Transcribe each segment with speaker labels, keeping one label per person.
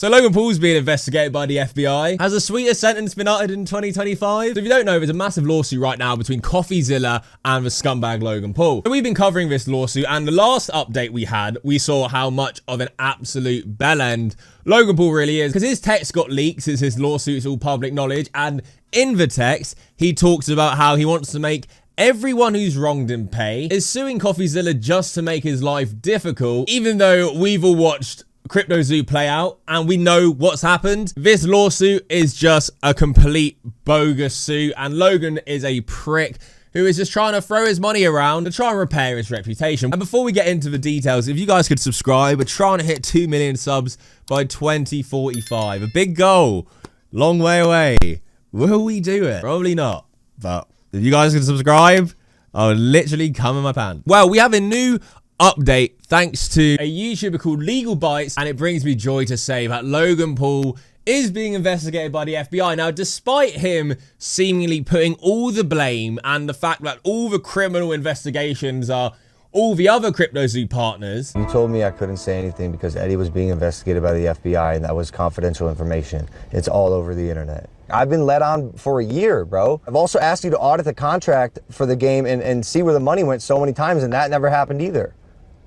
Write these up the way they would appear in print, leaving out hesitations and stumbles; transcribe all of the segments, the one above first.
Speaker 1: So Logan Paul's being investigated by the FBI. Has a sweeter sentence been uttered in 2025? So if you don't know, there's a massive lawsuit right now between Coffeezilla and the scumbag Logan Paul. So we've been covering this lawsuit, and the last update we had, we saw how much of an absolute bellend Logan Paul really is, because his text got leaked since his lawsuit's all public knowledge, and in the text, he talks about how he wants to make everyone who's wronged him pay, is suing Coffeezilla just to make his life difficult, even though we've all watched CryptoZoo play out and we know what's happened. This lawsuit is just a complete bogus suit, and Logan is a prick who is just trying to throw his money around to try and repair his reputation. And before we get into the details, if you guys could subscribe, we're trying to hit 2 million subs by 2045. A big goal, long way away. Will we do it? Probably not, but if you guys can subscribe, I'll literally come in my pants. Well, we have a new update thanks to a YouTuber called Legal Bites, and it brings me joy to say that Logan Paul is being investigated by the FBI. Now, despite him seemingly putting all the blame and the fact that all the criminal investigations are all the other CryptoZoo partners.
Speaker 2: You told me I couldn't say anything because Eddie was being investigated by the FBI and that was confidential information. It's all over the internet. I've been let on for a year, bro. I've also asked you to audit the contract for the game and see where the money went so many times, and that never happened either.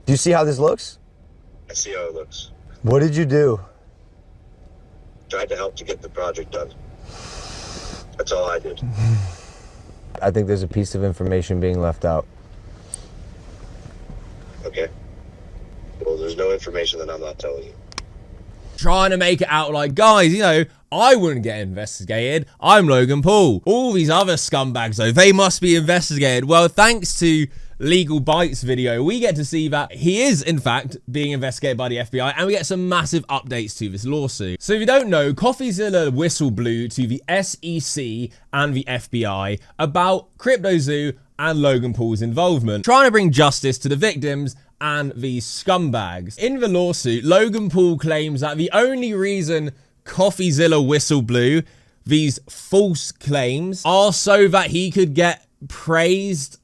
Speaker 2: Do you see how this looks?
Speaker 3: I see how it looks.
Speaker 2: What did you do?
Speaker 3: Tried to help to get the project done. That's all I did.
Speaker 2: I think there's a piece of information being left out.
Speaker 3: Okay. Well, there's no information that I'm not telling you.
Speaker 1: Trying to make it out like, guys, you know, I wouldn't get investigated. I'm Logan Paul. All these other scumbags, though, they must be investigated. Well, thanks to Legal Bites video, we get to see that he is, in fact, being investigated by the FBI, and we get some massive updates to this lawsuit. So if you don't know, Coffeezilla whistle blew to the SEC and the FBI about CryptoZoo and Logan Paul's involvement, trying to bring justice to the victims and these scumbags. In the lawsuit, Logan Paul claims that the only reason Coffeezilla whistle blew these false claims are so that he could get praised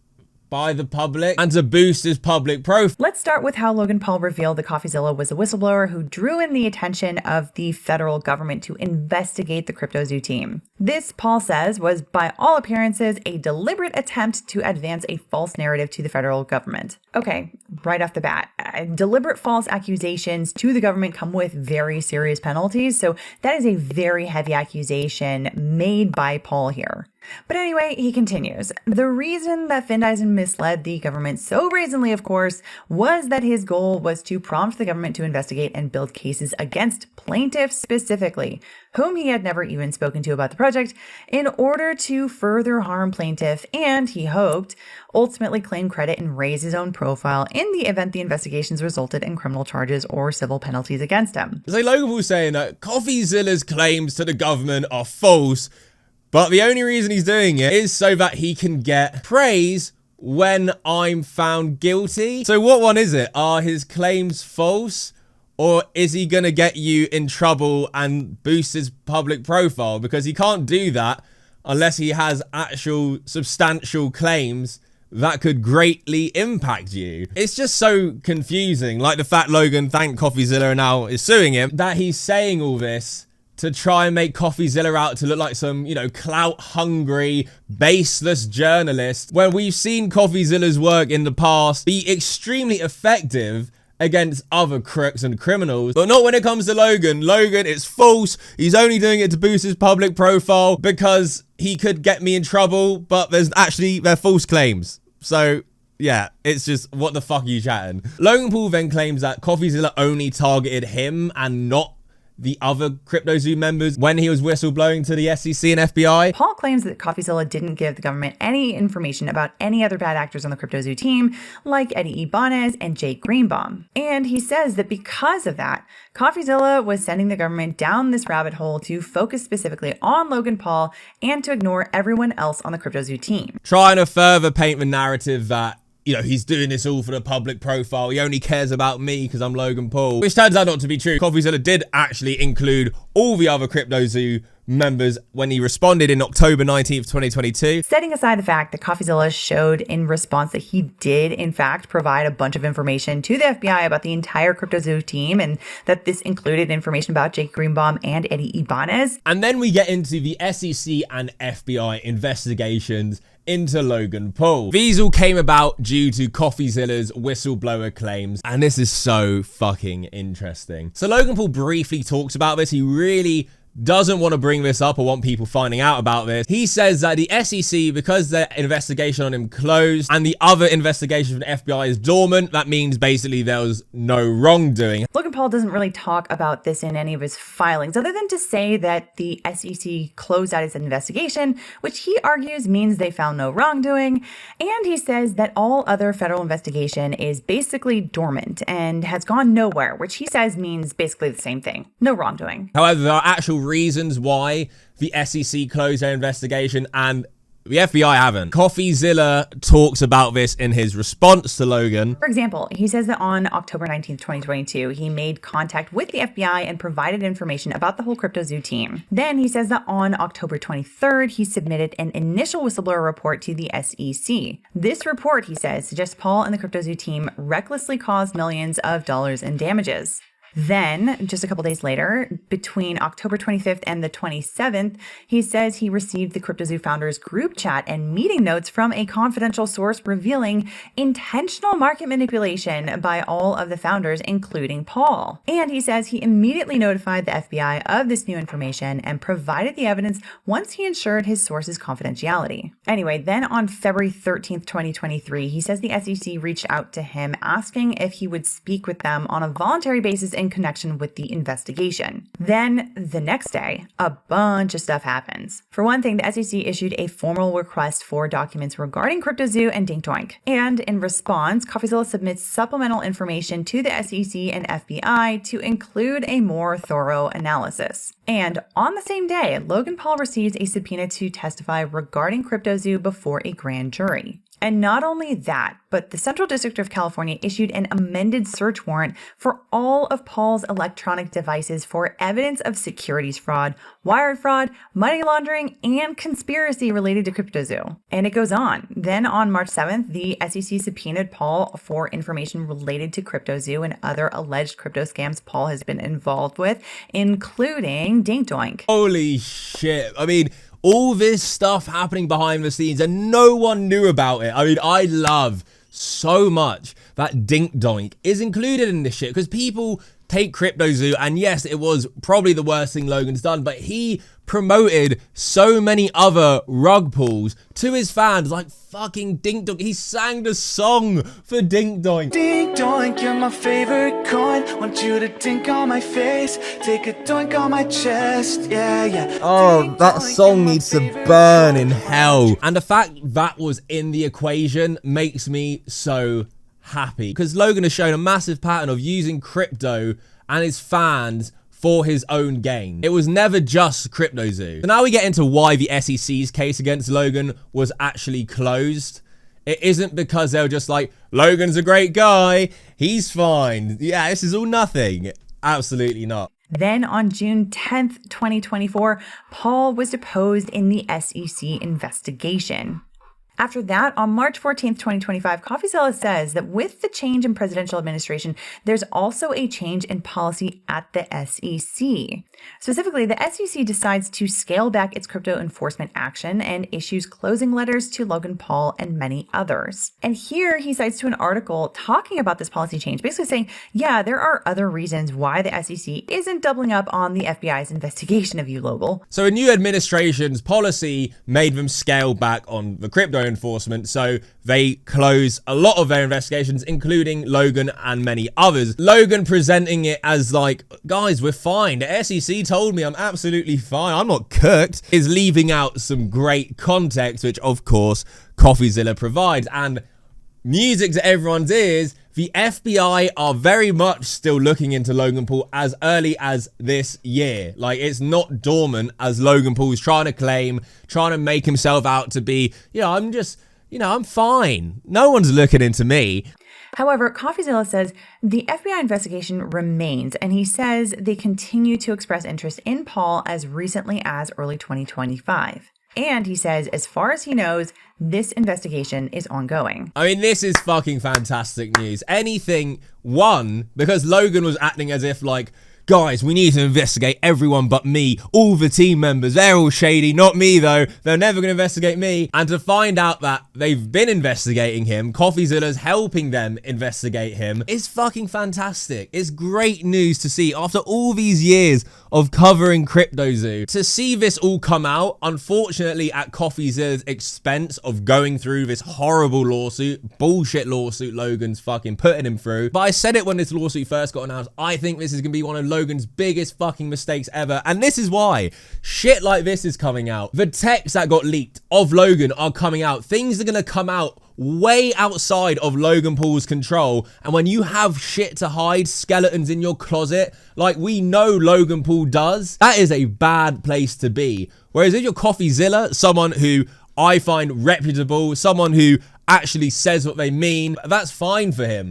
Speaker 1: by the public and to boost his public profile.
Speaker 4: Let's start with how Logan Paul revealed that Coffeezilla was a whistleblower who drew in the attention of the federal government to investigate the CryptoZoo team. This, Paul says, was by all appearances a deliberate attempt to advance a false narrative to the federal government. Okay, right off the bat, deliberate false accusations to the government come with very serious penalties, so that is a very heavy accusation made by Paul here. But anyway, he continues. The reason that Findeisen misled the government so brazenly, of course, was that his goal was to prompt the government to investigate and build cases against plaintiffs specifically, whom he had never even spoken to about the project, in order to further harm plaintiff and, he hoped, ultimately claim credit and raise his own profile in the event the investigations resulted in criminal charges or civil penalties against him.
Speaker 1: It's like Logan Paul saying that Coffeezilla's claims to the government are false, but the only reason he's doing it is so that he can get praise when I'm found guilty. So what one is it? Are his claims false? Or is he going to get you in trouble and boost his public profile? Because he can't do that unless he has actual substantial claims that could greatly impact you. It's just so confusing. Like the fact Logan thanked Coffeezilla and now is suing him, that he's saying all this to try and make Coffeezilla out to look like some, you know, clout-hungry, baseless journalist, where we've seen Coffeezilla's work in the past be extremely effective against other crooks and criminals, but not when it comes to Logan. Logan, it's false. He's only doing it to boost his public profile because he could get me in trouble, but they're false claims. So yeah, it's just, what the fuck are you chatting? Logan Paul then claims that Coffeezilla only targeted him and not the other CryptoZoo members when he was whistleblowing to the SEC and FBI.
Speaker 4: Paul claims that Coffeezilla didn't give the government any information about any other bad actors on the CryptoZoo team, like Eddie Ibanez and Jake Greenbaum. And he says that because of that, Coffeezilla was sending the government down this rabbit hole to focus specifically on Logan Paul and to ignore everyone else on the CryptoZoo team.
Speaker 1: Trying to further paint the narrative that, you know, he's doing this all for the public profile. He only cares about me because I'm Logan Paul, which turns out not to be true. Coffeezilla did actually include all the other CryptoZoo members when he responded in October 19th, 2022.
Speaker 4: Setting aside the fact that Coffeezilla showed in response that he did, in fact, provide a bunch of information to the FBI about the entire CryptoZoo team, and that this included information about Jake Greenbaum and Eddie Ibanez.
Speaker 1: And then we get into the SEC and FBI investigations into Logan Paul. These all came about due to Coffeezilla's whistleblower claims, and this is so fucking interesting. So Logan Paul briefly talks about this. He really doesn't want to bring this up or want people finding out about this. He says that the SEC, because their investigation on him closed and the other investigation from the FBI is dormant, that means basically there was no wrongdoing.
Speaker 4: Logan Paul doesn't really talk about this in any of his filings, other than to say that the SEC closed out its investigation, which he argues means they found no wrongdoing. And he says that all other federal investigation is basically dormant and has gone nowhere, which he says means basically the same thing. No wrongdoing.
Speaker 1: However, there are actual reasons why the SEC closed their investigation and the FBI haven't. Coffeezilla talks about this in his response to Logan.
Speaker 4: For example, he says that on October 19th, 2022, he made contact with the FBI and provided information about the whole CryptoZoo team. Then he says that on October 23rd, he submitted an initial whistleblower report to the SEC. This report, he says, suggests Paul and the CryptoZoo team recklessly caused millions of dollars in damages. Then, just a couple days later, between October 25th and the 27th, he says he received the CryptoZoo founders group chat and meeting notes from a confidential source revealing intentional market manipulation by all of the founders, including Paul. And he says he immediately notified the FBI of this new information and provided the evidence once he ensured his source's confidentiality. Anyway, then on February 13th, 2023, he says the SEC reached out to him asking if he would speak with them on a voluntary basis in connection with the investigation. Then the next day, a bunch of stuff happens. For one thing, the SEC issued a formal request for documents regarding CryptoZoo and Dink Doink. And in response, Coffeezilla submits supplemental information to the SEC and FBI to include a more thorough analysis. And on the same day, Logan Paul receives a subpoena to testify regarding CryptoZoo before a grand jury. And not only that, but the Central District of California issued an amended search warrant for all of Paul's electronic devices for evidence of securities fraud, wire fraud, money laundering, and conspiracy related to CryptoZoo. And it goes on. Then on March 7th, the SEC subpoenaed Paul for information related to CryptoZoo and other alleged crypto scams Paul has been involved with, including Dink Doink.
Speaker 1: Holy shit. I mean, all this stuff happening behind the scenes and no one knew about it. I mean, I love so much that Dink Doink is included in this shit because people take CryptoZoo, and yes, it was probably the worst thing Logan's done, but he promoted so many other rug pulls to his fans, like fucking Dink Doink. He sang the song for Dink Doink.
Speaker 5: Dink Doink, you're my favorite coin. Want you to dink on my face, take a doink on my chest, yeah, yeah.
Speaker 1: Oh,
Speaker 5: Dink
Speaker 1: that
Speaker 5: doink,
Speaker 1: song
Speaker 5: you're my
Speaker 1: needs to
Speaker 5: favorite
Speaker 1: burn
Speaker 5: coin.
Speaker 1: in hell. And the fact that was in the equation makes me so happy because Logan has shown a massive pattern of using crypto and his fans for his own gain. It was never just CryptoZoo. So now we get into why the SEC's case against Logan was actually closed. It isn't because they were just like, Logan's a great guy, he's fine. Yeah, this is all nothing. Absolutely not.
Speaker 4: Then on June 10th, 2024, Paul was deposed in the SEC investigation. After that, on March 14th, 2025, Coffeezilla says that with the change in presidential administration, there's also a change in policy at the SEC. Specifically, the SEC decides to scale back its crypto enforcement action and issues closing letters to Logan Paul and many others. And here he cites to an article talking about this policy change, basically saying, yeah, there are other reasons why the SEC isn't doubling up on the FBI's investigation of you, Logan.
Speaker 1: So a new administration's policy made them scale back on the crypto enforcement, so they close a lot of their investigations, including Logan and many others. Logan presenting it as like, guys, we're fine. The SEC told me I'm absolutely fine. I'm not cooked. Is leaving out some great context, which of course Coffeezilla provides. And music to everyone's ears, the FBI are very much still looking into Logan Paul as early as this year. Like, it's not dormant as Logan Paul's trying to claim, trying to make himself out to be, I'm fine. No one's looking into me.
Speaker 4: However, Coffeezilla says the FBI investigation remains, and he says they continue to express interest in Paul as recently as early 2025. And he says, as far as he knows, this investigation is ongoing.
Speaker 1: I mean, this is fucking fantastic news. Anything, one, because Logan was acting as if like, guys, we need to investigate everyone but me. All the team members, they're all shady. Not me, though. They're never going to investigate me. And to find out that they've been investigating him, Coffeezilla's helping them investigate him, is fucking fantastic. It's great news to see after all these years of covering CryptoZoo. To see this all come out, unfortunately at Coffeezilla's expense of going through this horrible lawsuit, bullshit lawsuit Logan's fucking putting him through. But I said it when this lawsuit first got announced, I think this is going to be one of Logan's biggest fucking mistakes ever. And this is why shit like this is coming out. The texts that got leaked of Logan are coming out. Things are going to come out way outside of Logan Paul's control. And when you have shit to hide, skeletons in your closet, like we know Logan Paul does, that is a bad place to be. Whereas if you're Coffeezilla, someone who I find reputable, someone who actually says what they mean, that's fine for him.